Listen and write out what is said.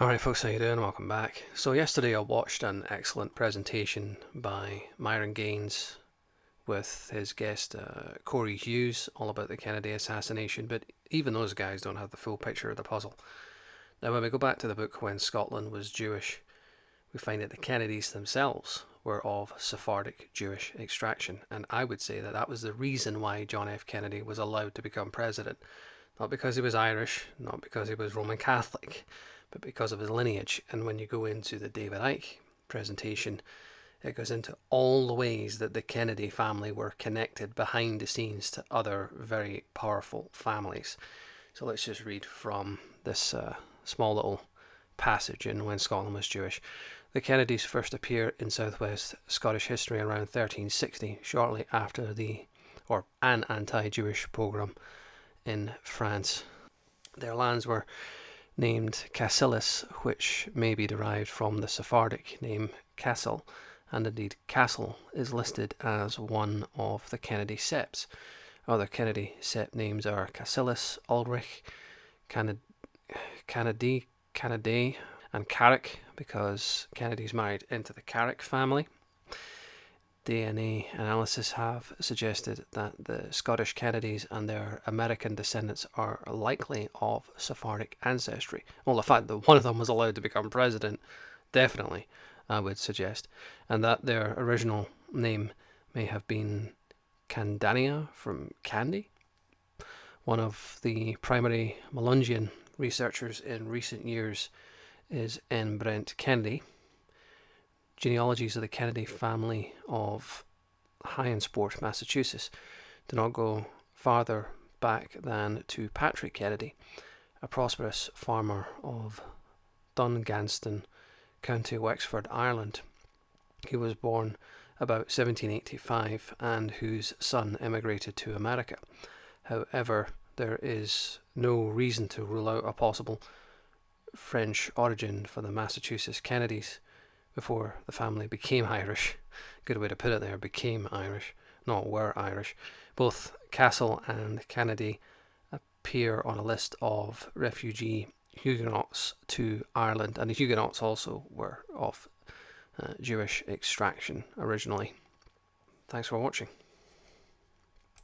Alright folks, how you doing? Welcome back. So yesterday I watched an excellent presentation by Myron Gaines with his guest Corey Hughes all about the Kennedy assassination, but even those guys don't have the full picture of the puzzle. Now when we go back to the book When Scotland Was Jewish, we find that the Kennedys themselves were of Sephardic Jewish extraction, and I would say that that was the reason why John F. Kennedy was allowed to become president. Not because he was Irish, not because he was Roman Catholic, but because of his lineage. And when you go into the David Icke presentation, it goes into all the ways that the Kennedy family were connected behind the scenes to other very powerful families. So let's just read from this small little passage in When Scotland Was Jewish. The Kennedys first appear in southwest Scottish history around 1360, shortly after an anti-Jewish pogrom in France. Their lands were named Cassilis, which may be derived from the Sephardic name Castle, and indeed Castle is listed as one of the Kennedy septs. Other Kennedy sept names are Cassilis, Ulrich, Kennedy, and Carrick, because Kennedy's married into the Carrick family. DNA analysis have suggested that the Scottish Kennedys and their American descendants are likely of Sephardic ancestry. Well, the fact that one of them was allowed to become president, definitely, I would suggest, and that their original name may have been Candania from Candy. One of the primary Melungian researchers in recent years is N. Brent Kennedy. Genealogies of the Kennedy family of Hyansport, Massachusetts, do not go farther back than to Patrick Kennedy, a prosperous farmer of Dunganston, County Wexford, Ireland. He was born about 1785 and whose son emigrated to America. However, there is no reason to rule out a possible French origin for the Massachusetts Kennedys before the family became Irish. Good way to put it there, became Irish, not were Irish. Both Castle and Kennedy appear on a list of refugee Huguenots to Ireland, and the Huguenots also were of Jewish extraction originally. Thanks for watching.